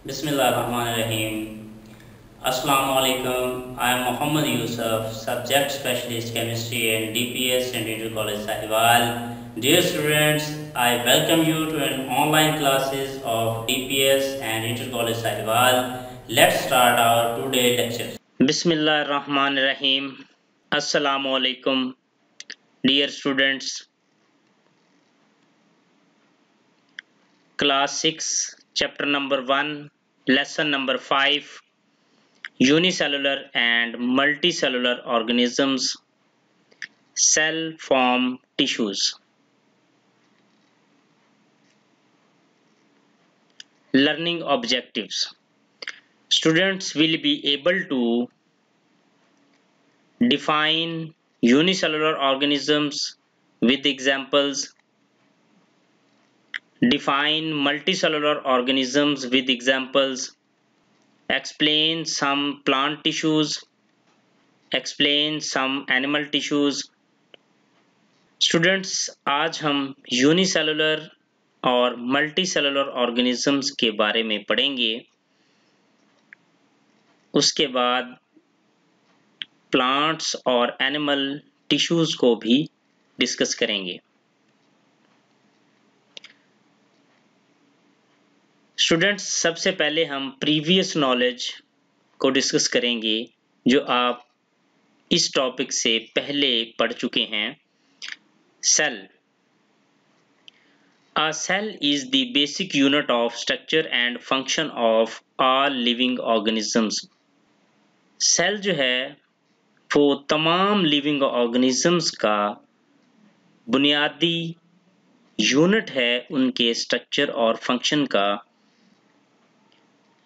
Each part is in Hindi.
Bismillahirrahmanirrahim. Assalamu alaikum. I am Muhammad Yusuf, Subject Specialist Chemistry and DPS and Inter College Sahiwal. Dear students, I welcome you to an online classes of DPS and Inter College Sahiwal. Let's start our today lecture. Bismillahirrahmanirrahim. Assalamu alaikum. Dear students, class 6, chapter number 1, lesson number 5, unicellular and multicellular organisms, cell form tissues. Learning objectives. Students will be able to define unicellular organisms with examples, define multicellular organisms with examples, explain some plant tissues, explain some animal tissues. Students आज हम यूनिसेलुलर और मल्टीसेलुलर ऑर्गेनिजम्स के बारे में पढ़ेंगे। उसके बाद प्लांट्स और एनिमल टिश्यूज को भी डिस्कस करेंगे। स्टूडेंट्स सबसे पहले हम प्रीवियस नॉलेज को डिस्कस करेंगे जो आप इस टॉपिक से पहले पढ़ चुके हैं। Cell. A cell is the basic unit of structure and function of all living organisms. Cell जो है वो तमाम लिविंग ऑर्गेनिजम्स का बुनियादी यूनिट है उनके स्ट्रक्चर और फंक्शन का,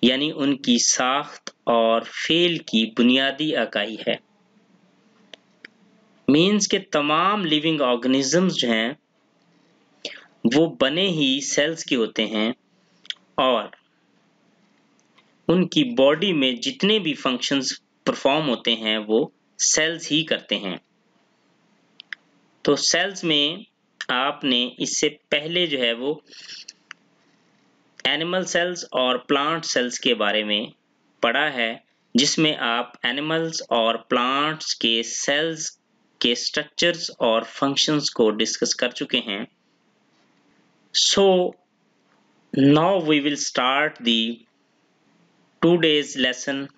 यानी उनकी साख्त और फेल की बुनियादी इकाई है। मीन्स के तमाम लिविंग ऑर्गेनिजम्स जो हैं वो बने ही सेल्स के होते हैं और उनकी बॉडी में जितने भी फंक्शंस परफॉर्म होते हैं वो सेल्स ही करते हैं। तो सेल्स में आपने इससे पहले जो है वो एनिमल सेल्स और प्लांट सेल्स के बारे में पढ़ा है, जिसमें आप एनिमल्स और प्लांट्स के सेल्स के स्ट्रक्चर्स और फंक्शंस को डिस्कस कर चुके हैं। So now we will start the today's lesson,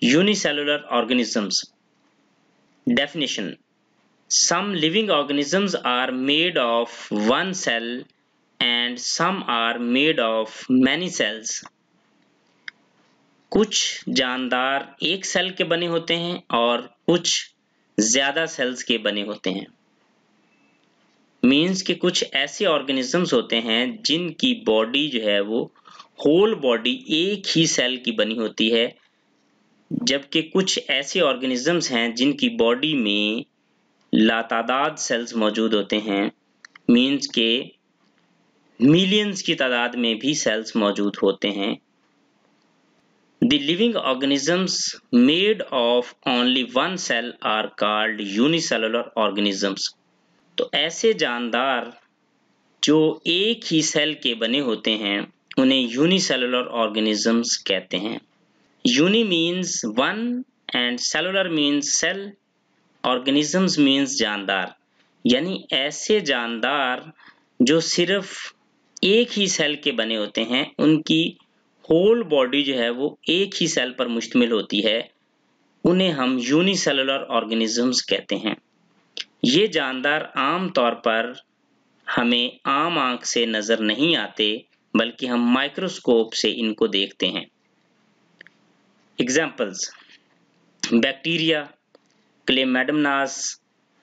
unicellular organisms. Definition. Some living organisms are made of one cell and some are made of many cells. कुछ जानदार एक सेल के बने होते हैं और कुछ ज्यादा सेल्स के बने होते हैं। मीन्स कि कुछ ऐसे ऑर्गेनिजम्स होते हैं जिनकी बॉडी जो है वो होल बॉडी एक ही सेल की बनी होती है, जबकि कुछ ऐसे ऑर्गेनिजम्स हैं जिनकी बॉडी में लातादाद सेल्स मौजूद होते हैं। मीन्स के मिलियंस की तादाद में भी सेल्स मौजूद होते हैं। The living organisms made of only one cell are called unicellular organisms. तो ऐसे जानदार जो एक ही सेल के बने होते हैं उन्हें यूनिसेलुलर ऑर्गेनिजम्स कहते हैं। Uni means one and cellular means cell, organisms means जानदार, यानी ऐसे जानदार जो सिर्फ एक ही सेल के बने होते हैं, उनकी होल बॉडी जो है वो एक ही सेल पर मुश्तमिल होती है, उन्हें हम यूनिसेलुलर ऑर्गेनिजम्स कहते हैं। ये जानदार आम तौर पर हमें आम आंख से नजर नहीं आते, बल्कि हम माइक्रोस्कोप से इनको देखते हैं। Examples: bacteria, chlamydomonas,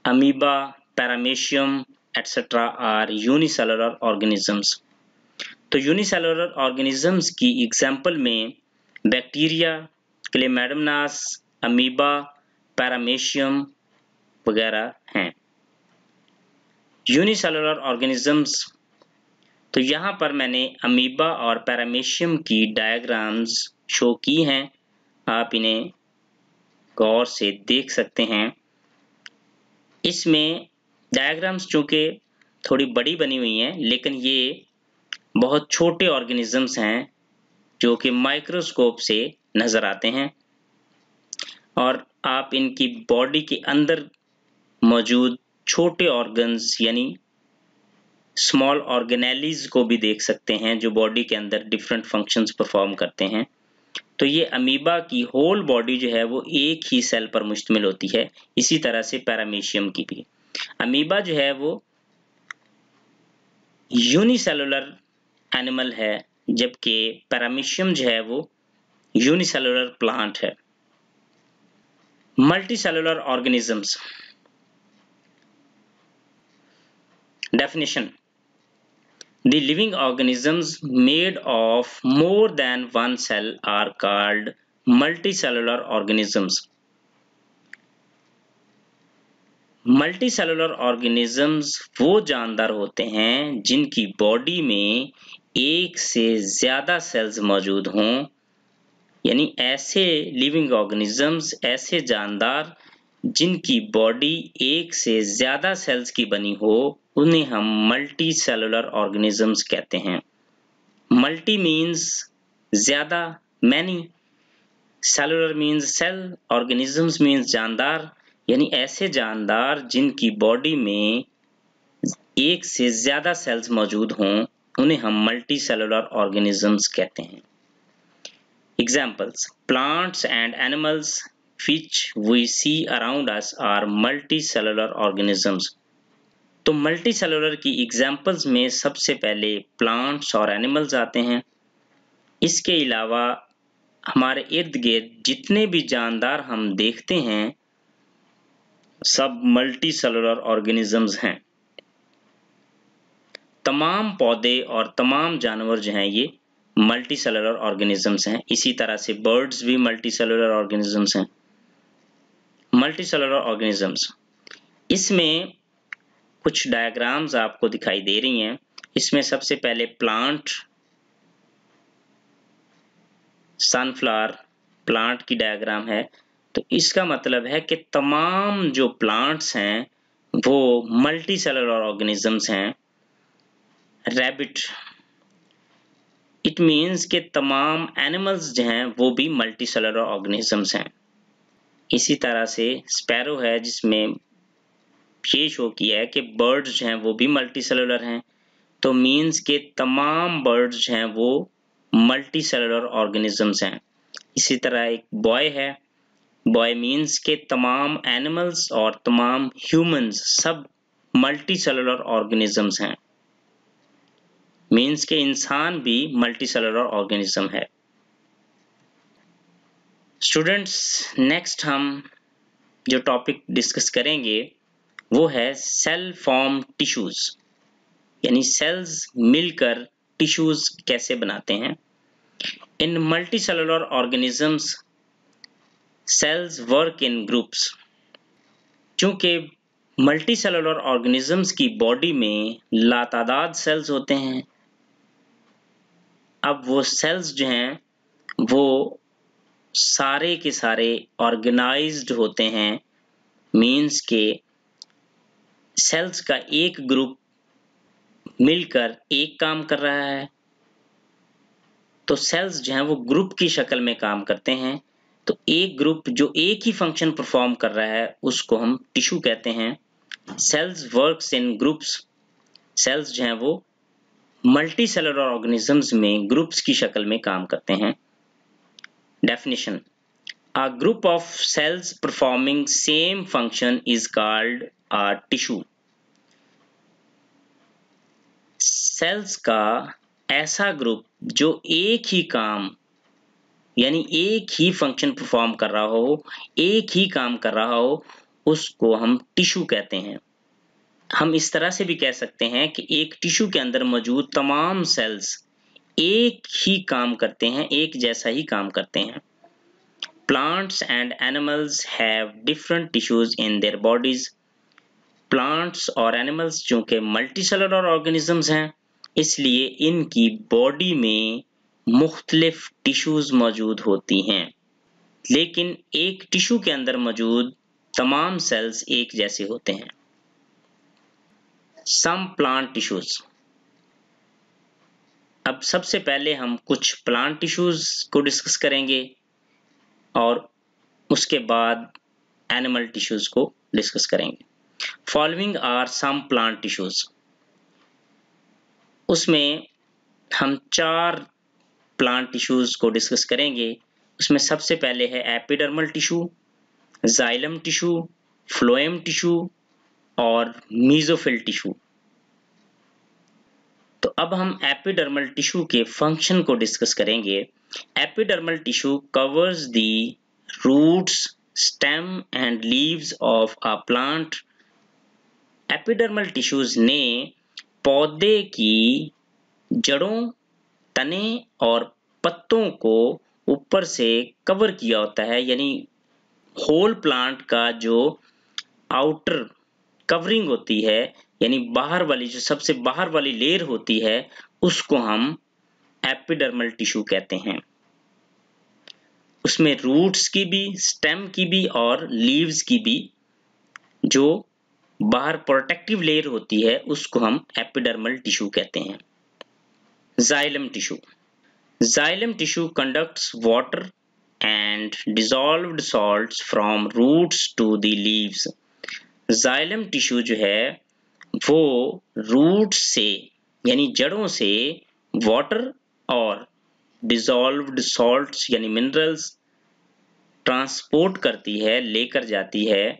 amoeba, paramecium etcetera are unicellular organisms. तो यूनिसेलुलर ऑर्गेनिजम्स की एग्जाम्पल में बैक्टीरिया, क्लेमेडमनास, अमीबा, पैरामीशियम वगैरह हैं। यूनिसेलुलर ऑर्गेनिजम्स, तो यहाँ पर मैंने अमीबा और पैरामीशियम की डायग्राम्स शो की हैं, आप इन्हें गौर से देख सकते हैं। इसमें डायग्राम्स चूंकि थोड़ी बड़ी बनी हुई हैं, लेकिन ये बहुत छोटे ऑर्गेनिजम्स हैं जो कि माइक्रोस्कोप से नजर आते हैं और आप इनकी बॉडी के अंदर मौजूद छोटे ऑर्गन्स यानी स्मॉल ऑर्गेनेलीज को भी देख सकते हैं जो बॉडी के अंदर डिफरेंट फंक्शंस परफॉर्म करते हैं। तो ये अमीबा की होल बॉडी जो है वो एक ही सेल पर मुश्तमिल होती है। इसी तरह से पैरामीशियम की भी। अमीबा जो है वो यूनिसेलुलर एनिमल है, जबकि पैरामीशियम जो है वो यूनिसेलुलर प्लांट है। Multicellular organisms. Definition: the living organisms made of more than one cell are called multicellular organisms. Multicellular organisms वो जानदार होते हैं जिनकी बॉडी में एक से ज्यादा सेल्स मौजूद हों, यानी ऐसे लिविंग ऑर्गेनिजम्स, ऐसे जानदार जिनकी बॉडी एक से ज्यादा सेल्स की बनी हो, उन्हें हम मल्टी सेलुलर ऑर्गेनिजम्स कहते हैं। मल्टी मीन्स ज्यादा, many, cellular means cell, organisms means जानदार, यानी ऐसे जानदार जिनकी बॉडी में एक से ज्यादा सेल्स मौजूद हों, उन्हें हम मल्टी सेलुलर ऑर्गेनिजम्स कहते हैं। Examples: plants and animals which we see around us are multicellular organisms. तो मल्टीसेलुलर की एग्जाम्पल्स में सबसे पहले प्लांट्स और एनिमल्स आते हैं। इसके अलावा हमारे इर्द गिर्द जितने भी जानदार हम देखते हैं सब मल्टीसेलुलर ऑर्गेनिजम्स हैं। तमाम पौधे और तमाम जानवर जो हैं ये मल्टीसेलुलर ऑर्गेनिजम्स हैं। इसी तरह से बर्ड्स भी मल्टीसेलुलर ऑर्गेनिजम्स हैं। मल्टीसेलुलर ऑर्गेनिजम्स, इसमें कुछ डायग्राम्स आपको दिखाई दे रही हैं। इसमें सबसे पहले प्लांट, सनफ्लावर प्लांट की डायग्राम है। तो इसका मतलब है कि तमाम जो प्लांट्स हैं वो मल्टीसेलुलर ऑर्गेनिजम्स हैं। रैबिट, इट मीन्स कि तमाम एनिमल्स जो हैं वो भी मल्टीसेलुलर ऑर्गेनिजम्स हैं। इसी तरह से स्पैरो है जिसमें ये शो किया है कि बर्ड्स जो हैं वो भी मल्टीसेलुलर हैं। तो मीन्स के तमाम बर्ड्स जो हैं वो मल्टीसेलुलर ऑर्गेनिजम्स हैं। इसी तरह एक बॉय है, बॉय मीन्स के तमाम एनिमल्स और तमाम ह्यूमंस सब मल्टीसेलुलर ऑर्गेनिजम्स हैं। मीन्स के इंसान भी मल्टीसेलुलर ऑर्गेनिज्म है। स्टूडेंट्स, नेक्स्ट हम जो टॉपिक डिस्कस करेंगे वो है सेल फॉर्म टिश्यूज, यानी सेल्स मिलकर टिश्यूज कैसे बनाते हैं। In multicellular organisms cells work in groups. चूंकि मल्टीसेलुलर ऑर्गेनिजम्स की बॉडी में लातादाद सेल्स होते हैं, अब वो सेल्स जो हैं वो सारे के सारे ऑर्गेनाइज्ड होते हैं। मीन्स के सेल्स का एक ग्रुप मिलकर एक काम कर रहा है, तो सेल्स जो हैं वो ग्रुप की शक्ल में काम करते हैं। तो एक ग्रुप जो एक ही फंक्शन परफॉर्म कर रहा है उसको हम टिश्यू कहते हैं। Cells works in groups, cells जो हैं वो मल्टीसेलुलर ऑर्गेनिजम्स में ग्रुप्स की शक्ल में काम करते हैं। Definition: A group of cells performing same function is called a tissue. Cells का ऐसा ग्रुप जो एक ही काम यानी एक ही फंक्शन परफॉर्म कर रहा हो, एक ही काम कर रहा हो, उसको हम टिश्यू कहते हैं। हम इस तरह से भी कह सकते हैं कि एक टिश्यू के अंदर मौजूद तमाम सेल्स एक ही काम करते हैं, एक जैसा ही काम करते हैं। Plants and animals have different tissues in their bodies. Plants और animals चूंकि मल्टीसेलुलर ऑर्गेनिजम्स हैं, इसलिए इनकी बॉडी में मुख्तलिफ टिश्यूज मौजूद होती हैं, लेकिन एक टिश्यू के अंदर मौजूद तमाम सेल्स एक जैसे होते हैं। Some plant tissues. अब सबसे पहले हम कुछ प्लांट टिश्यूज को डिस्कस करेंगे और उसके बाद एनिमल टिश्यूज को डिस्कस करेंगे। Following are some plant tissues, उसमें हम 4 प्लांट टिश्यूज को डिस्कस करेंगे। उसमें सबसे पहले है epidermal tissue, xylem tissue, phloem tissue और मीजोफिल टिश्यू। तो अब हम एपिडर्मल टिश्यू के फंक्शन को डिस्कस करेंगे। Epidermal tissue covers the roots, stem and leaves of a plant. Epidermal tissues ने पौधे की जड़ों, तने और पत्तों को ऊपर से कवर किया होता है, यानी होल प्लांट का जो आउटर कवरिंग होती है, यानी बाहर वाली जो सबसे बाहर वाली लेयर होती है, उसको हम एपिडर्मल टिश्यू कहते हैं। उसमें रूट्स की भी, स्टेम की भी और लीव्स की भी जो बाहर प्रोटेक्टिव लेयर होती है उसको हम एपिडर्मल टिश्यू कहते हैं। Xylem tissue, xylem tissue conducts water and dissolved salts from roots to the leaves. Xylem tissue जो है वो रूट से यानी जड़ों से वाटर और डिसॉल्व्ड सॉल्ट्स यानी मिनरल्स ट्रांसपोर्ट करती है, लेकर जाती है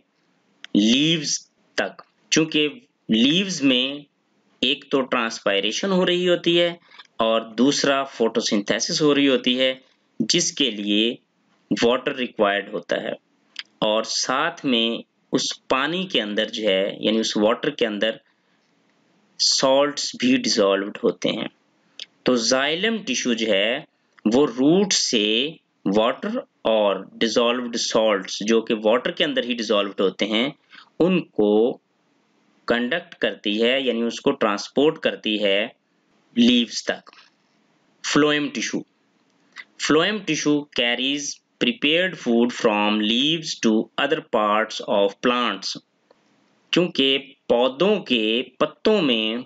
लीव्स तक। चूंकि लीव्स में एक तो ट्रांसपायरेशन हो रही होती है और दूसरा फोटोसिंथेसिस हो रही होती है, जिसके लिए वाटर रिक्वायर्ड होता है, और साथ में उस पानी के अंदर जो है यानी उस वाटर के अंदर सॉल्ट्स भी डिसॉल्व्ड होते हैं। तो जाइलम टिश्यू जो है वो रूट से वाटर और डिसॉल्व्ड सॉल्ट्स जो कि वाटर के अंदर ही डिसॉल्व्ड होते हैं उनको कंडक्ट करती है, यानी उसको ट्रांसपोर्ट करती है लीव्स तक। Phloem tissue, phloem tissue carries prepared food from leaves to other parts of plants। क्योंकि पौधों के पत्तों में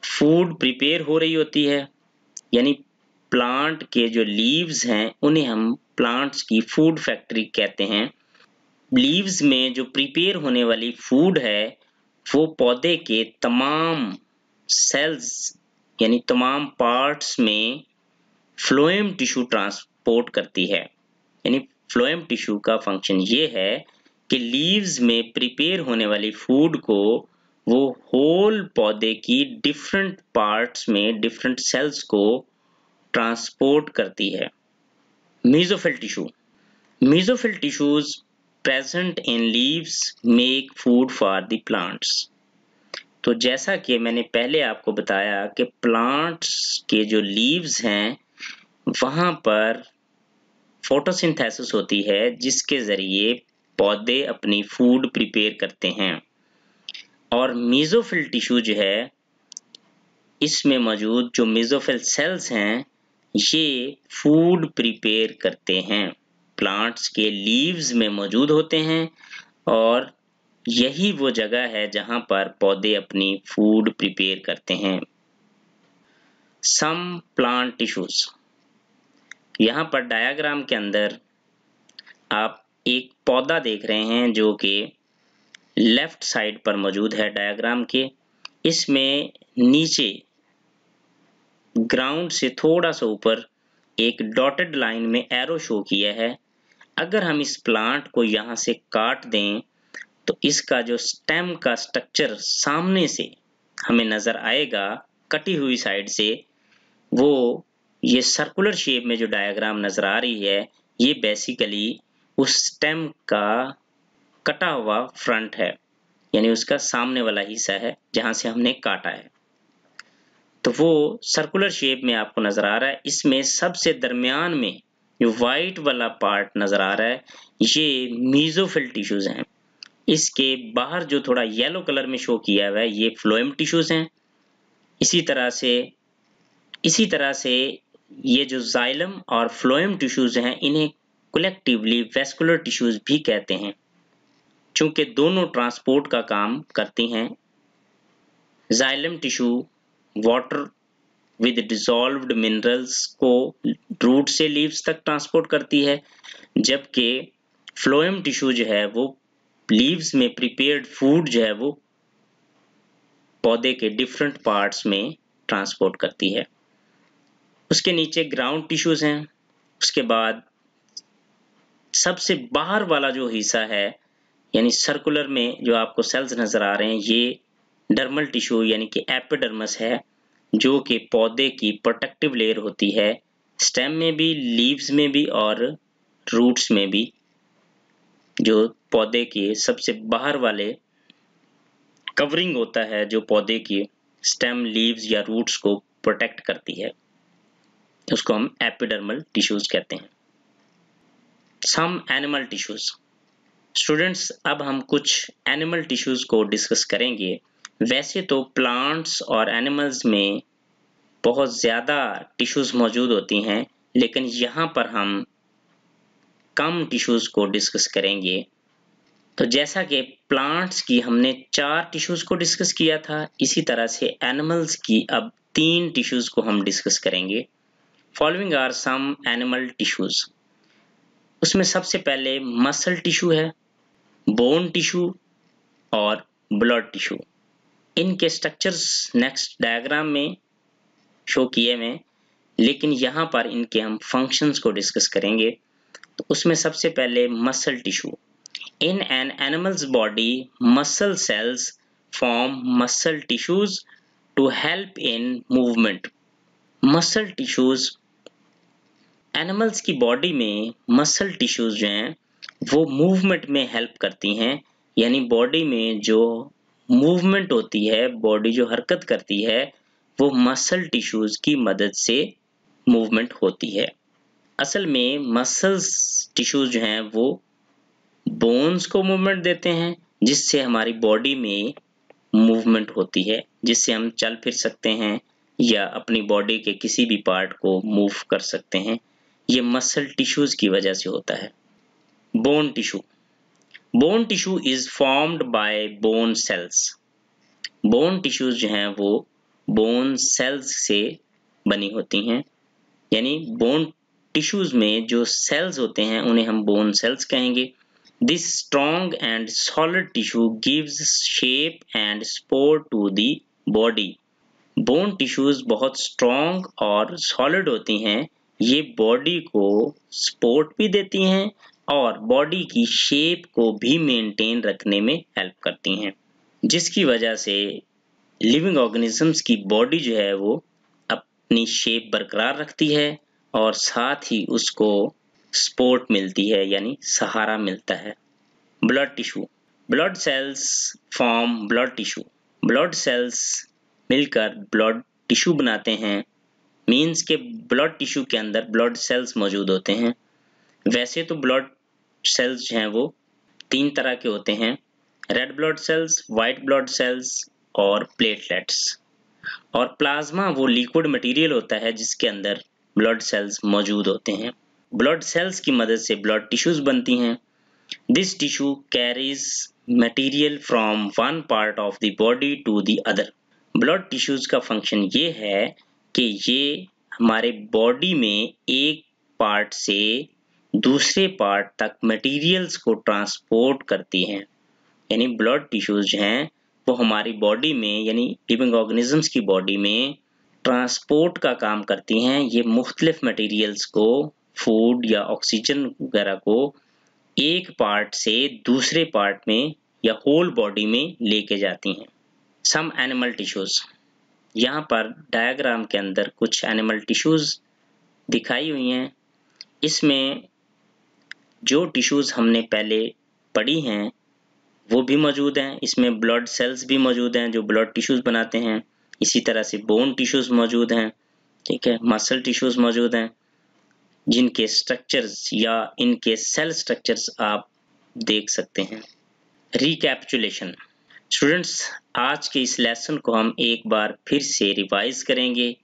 फूड प्रिपेयर हो रही होती है, यानी प्लांट के जो लीव्स हैं उन्हें हम प्लांट्स की फूड फैक्ट्री कहते हैं। लीव्स में जो प्रिपेयर होने वाली फूड है वो पौधे के तमाम सेल्स यानी तमाम पार्ट्स में फ्लोएम टिश्यू ट्रांसपोर्ट करती है। यानी फ्लोएम टिश्यू का फंक्शन ये है कि लीव्स में प्रिपेयर होने वाली फूड को वो होल पौधे की डिफरेंट पार्ट्स में डिफरेंट सेल्स को ट्रांसपोर्ट करती है। Mesophyll tissue, mesophyll tissues present in leaves make food for the plants. तो जैसा कि मैंने पहले आपको बताया कि प्लांट्स के जो लीव्स हैं वहां पर फोटोसिंथेसिस होती है, जिसके जरिए पौधे अपनी फूड प्रिपेयर करते हैं, और मेसोफिल टिश्यू जो है इसमें मौजूद जो मेसोफिल सेल्स हैं ये फूड प्रिपेयर करते हैं, प्लांट्स के लीव्स में मौजूद होते हैं, और यही वो जगह है जहां पर पौधे अपनी फूड प्रिपेयर करते हैं। सम प्लांट टिश्यूज, यहाँ पर डायग्राम के अंदर आप एक पौधा देख रहे हैं जो कि लेफ्ट साइड पर मौजूद है डायग्राम के। इसमें नीचे ग्राउंड से थोड़ा सा ऊपर एक डॉटेड लाइन में एरो शो किया है। अगर हम इस प्लांट को यहाँ से काट दें तो इसका जो स्टेम का स्ट्रक्चर सामने से हमें नजर आएगा कटी हुई साइड से, वो ये सर्कुलर शेप में जो डायग्राम नजर आ रही है ये बेसिकली उस स्टेम का कटा हुआ फ्रंट है, यानी उसका सामने वाला हिस्सा है जहां से हमने काटा है। तो वो सर्कुलर शेप में आपको नजर आ रहा है। इसमें सबसे दरमियान में जो व्हाइट वाला पार्ट नजर आ रहा है ये मेसोफिल टिश्यूज हैं। इसके बाहर जो थोड़ा येलो कलर में शो किया हुआ है ये फ्लोएम टिश्यूज हैं। इसी तरह से ये जो जाइलम और फ्लोएम टिश्यूज हैं इन्हें कलेक्टिवली वेस्कुलर टिश्यूज भी कहते हैं, चूंकि दोनों ट्रांसपोर्ट का काम करती हैं। Xylem tissue water with dissolved minerals को रूट से लीव्स तक ट्रांसपोर्ट करती है, जबकि फ्लोएम टिश्यू जो है वो लीव्स में प्रिपेयर्ड फूड जो है वो पौधे के डिफरेंट पार्ट्स में ट्रांसपोर्ट करती है। उसके नीचे ग्राउंड टिश्यूज हैं। उसके बाद सबसे बाहर वाला जो हिस्सा है यानी सर्कुलर में जो आपको सेल्स नजर आ रहे हैं, ये डर्मल टिश्यू यानी कि एपिडर्मस है, जो कि पौधे की प्रोटेक्टिव लेयर होती है, स्टेम में भी, लीव्स में भी और रूट्स में भी। जो पौधे के सबसे बाहर वाले कवरिंग होता है जो पौधे की स्टेम, लीव्स या रूट्स को प्रोटेक्ट करती है, उसको हम एपिडर्मल टिश्यूज कहते हैं। Some animal tissues. स्टूडेंट्स, अब हम कुछ एनिमल टिश्यूज को डिस्कस करेंगे। वैसे तो प्लांट्स और एनिमल्स में बहुत ज़्यादा टिश्यूज मौजूद होती हैं, लेकिन यहाँ पर हम कम टिश्यूज को डिस्कस करेंगे। तो जैसा कि प्लांट्स की हमने 4 टिश्यूज को डिस्कस किया था, इसी तरह से एनिमल्स की अब 3 टिश्यूज को हम डिस्कस करेंगे। Following are some animal tissues. उसमें सबसे पहले मसल टिश्यू है, बोन टिश्यू और ब्लड टिश्यू। इनके स्ट्रक्चर्स नेक्स्ट डायग्राम में शो किए हैं, लेकिन यहाँ पर इनके हम फंक्शंस को डिस्कस करेंगे। तो उसमें सबसे पहले muscle tissue. In an animal's body, muscle cells form muscle tissues to help in movement. Muscle tissues, animals की बॉडी में मसल टिश्यूज जो हैं वो मूवमेंट में हेल्प करती हैं, यानी बॉडी में जो मूवमेंट होती है, बॉडी जो हरकत करती है, वो मसल टिश्यूज की मदद से मूवमेंट होती है। असल में मसल्स टिश्यूज जो हैं वो बोन्स को मूवमेंट देते हैं, जिससे हमारी बॉडी में मूवमेंट होती है, जिससे हम चल फिर सकते हैं या अपनी बॉडी के किसी भी पार्ट को मूव कर सकते हैं। ये मसल टिश्यूज की वजह से होता है। Bone tissue. Bone tissue is formed by bone cells. Bone tissues जो हैं वो बोन सेल्स से बनी होती हैं, यानी बोन टिश्यूज में जो सेल्स होते हैं उन्हें हम बोन सेल्स कहेंगे। This strong and solid tissue gives shape and support to the body. Bone tissues बहुत strong और solid होती हैं, ये body को support भी देती हैं और body की shape को भी maintain रखने में help करती हैं, जिसकी वजह से living organisms की body जो है वो अपनी shape बरकरार रखती है और साथ ही उसको सपोर्ट मिलती है, यानी सहारा मिलता है। Blood tissue. Blood cells form blood tissue. Blood cells मिलकर ब्लड टिश्यू बनाते हैं, मीन्स के ब्लड टिश्यू के अंदर ब्लड सेल्स मौजूद होते हैं। वैसे तो ब्लड सेल्स जो हैं वो 3 तरह के होते हैं, red blood cells, white blood cells और प्लेटलेट्स। और प्लाज्मा वो लिक्विड मटेरियल होता है जिसके अंदर ब्लड सेल्स मौजूद होते हैं। ब्लड सेल्स की मदद से ब्लड टिश्यूज बनती हैं। This tissue carries material from one part of the body to the other. Blood tissues का फंक्शन ये है कि ये हमारे बॉडी में एक पार्ट से दूसरे पार्ट तक मटेरियल्स को ट्रांसपोर्ट करती हैं, यानी ब्लड टिश्यूज हैं वो हमारी बॉडी में यानी लिविंग ऑर्गेनिजम्स की बॉडी में ट्रांसपोर्ट का काम करती हैं। ये मुख्तलिफ मटेरियल्स को, फूड या ऑक्सीजन वगैरह को एक पार्ट से दूसरे पार्ट में या होल बॉडी में लेके जाती हैं। Some animal tissues. यहाँ पर डायग्राम के अंदर कुछ एनिमल टिश्यूज दिखाई हुई हैं। इसमें जो टिश्यूज हमने पहले पढ़ी हैं वो भी मौजूद हैं। इसमें ब्लड सेल्स भी मौजूद हैं जो ब्लड टिश्यूज बनाते हैं। इसी तरह से बोन टिश्यूज मौजूद हैं, ठीक है, मसल टिश्यूज मौजूद हैं, जिनके स्ट्रक्चर्स या इनके सेल स्ट्रक्चर्स आप देख सकते हैं। रिकैपिचुलेशन। स्टूडेंट्स, आज के इस लेसन को हम एक बार फिर से रिवाइज करेंगे।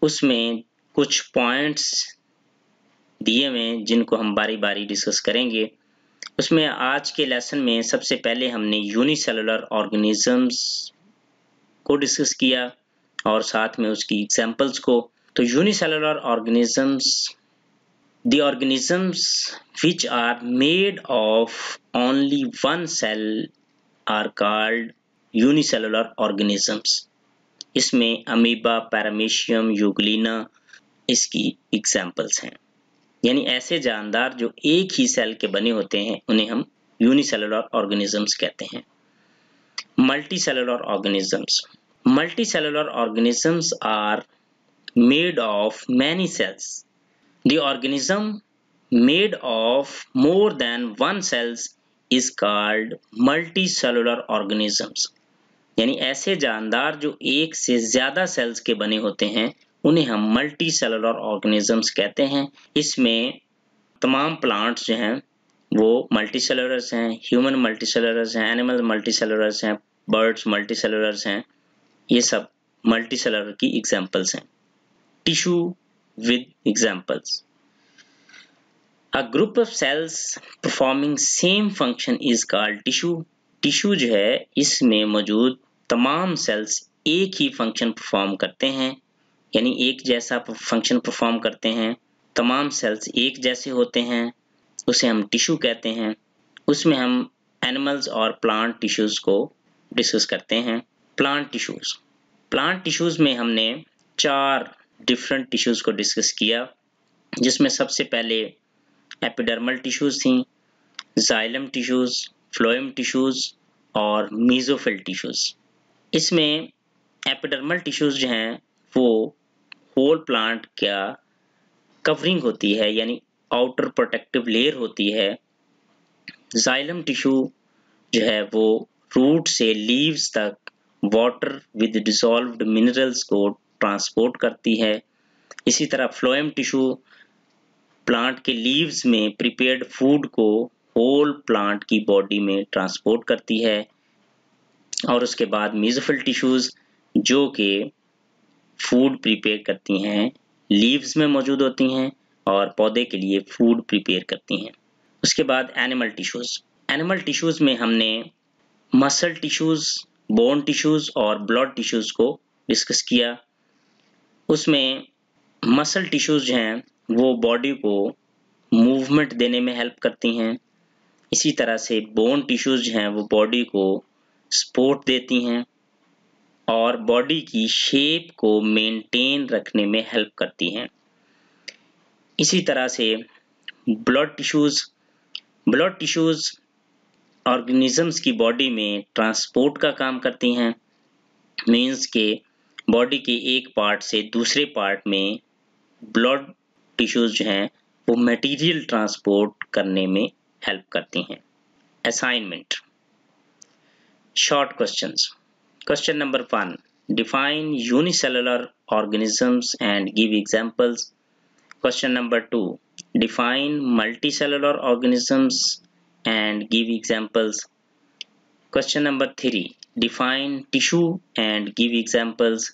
उसमें कुछ पॉइंट्स दिए हुए हैं जिनको हम बारी बारी डिस्कस करेंगे। उसमें आज के लेसन में सबसे पहले हमने यूनिसेलुलर ऑर्गेनिजम्स को डिस्कस किया। और साथ में उसकी एग्जांपल्स को। तो unicellular organisms, the organisms which are made of only one cell are called unicellular organisms। इसमें अमीबा, पैरामीशियम, यूग्लिना इसकी एग्जांपल्स हैं। यानी ऐसे जानदार जो एक ही सेल के बने होते हैं उन्हें हम यूनिसेलुलर ऑर्गेनिजम्स कहते हैं। Multicellular organisms, multicellular organisms are made of many cells। The organism made of more than one cells is called multicellular organisms। यानी ऐसे जानदार जो एक से ज्यादा सेल्स के बने होते हैं उन्हें हम मल्टी सेलुलर ऑर्गेनिजम्स कहते हैं। इसमें तमाम प्लांट्स जो हैं वो मल्टी सेलुलर्स हैं, ह्यूमन मल्टी सेलुलर्स हैं, एनिमल मल्टी सेलुलर्स हैं, बर्ड्स मल्टी सेलुलर्स हैं। ये सब मल्टी सेलुलर की एग्जांपल्स हैं। Tissue with examples, A group of cells performing same function is called tissue। Tissue जो है इसमें मौजूद तमाम सेल्स एक ही फंक्शन परफॉर्म करते हैं, यानी एक जैसा फंक्शन परफॉर्म करते हैं, तमाम सेल्स एक जैसे होते हैं, उसे हम टिश्यू कहते हैं। उसमें हम एनिमल्स और प्लांट टिश्यूज को डिस्कस करते हैं। प्लांट टिश्यूज, प्लांट टिश्यूज में हमने 4 डिफरेंट टिश्यूज को डिस्कस किया, जिसमें सबसे पहले एपिडर्मल टिश्यूज थी, जाइलम टिश्यूज, फ्लोएम टिश्यूज और मीजोफिल टिश्यूज। इसमें एपिडर्मल टिश्यूज जो हैं वो होल प्लांट का कवरिंग होती है, यानी आउटर प्रोटेक्टिव लेयर होती है। जाइलम टिश्यू जो है वो रूट से लीव्स तक वाटर विद डिसॉल्व्ड मिनरल्स को ट्रांसपोर्ट करती है। इसी तरह फ्लोएम टिश्यू प्लांट के लीव्स में प्रिपेयर्ड फूड को होल प्लांट की बॉडी में ट्रांसपोर्ट करती है। और उसके बाद मेसोफिल टिश्यूज जो कि फूड प्रिपेयर करती हैं, लीव्स में मौजूद होती हैं और पौधे के लिए फूड प्रिपेयर करती हैं। उसके बाद एनिमल टिश्यूज, एनिमल टिश्यूज में हमने मसल टिश्यूज, बोन टिश्यूज और ब्लड टिश्यूज को डिस्कस किया। उसमें मसल टिश्यूज जो हैं वो बॉडी को मूवमेंट देने में हेल्प करती हैं। इसी तरह से बोन टिश्यूज जो हैं वो बॉडी को सपोर्ट देती हैं और बॉडी की शेप को मेंटेन रखने में हेल्प करती हैं। इसी तरह से blood tissues, blood tissues organisms की बॉडी में ट्रांसपोर्ट का काम करती हैं। मींस के बॉडी के एक पार्ट से दूसरे पार्ट में ब्लड टिश्यूज जो हैं वो मटेरियल ट्रांसपोर्ट करने में हेल्प करती हैं। Assignment, short questions. Question number 1, define unicellular organisms and give examples. Question number 2, define multicellular organisms and give examples. Question number 3, define tissue and give examples।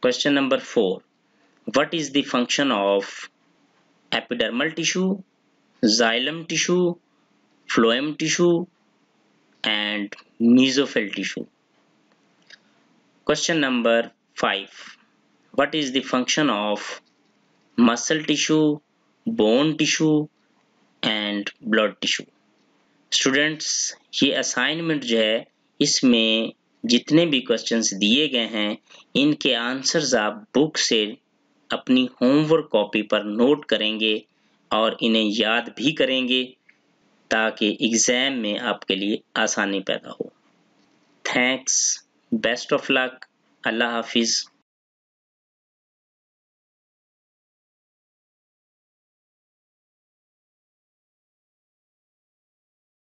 Question number 4, what is the function of epidermal tissue, xylem tissue, phloem tissue and mesophyll tissue? Question number 5, what is the function of muscle tissue, bone tissue and blood tissue? Students, ये assignment जो है इसमें जितने भी क्वेश्चंस दिए गए हैं इनके आंसर्स आप बुक से अपनी होमवर्क कॉपी पर नोट करेंगे और इन्हें याद भी करेंगे ताकि एग्जाम में आपके लिए आसानी पैदा हो। Thanks, best of luck, Allah Hafiz.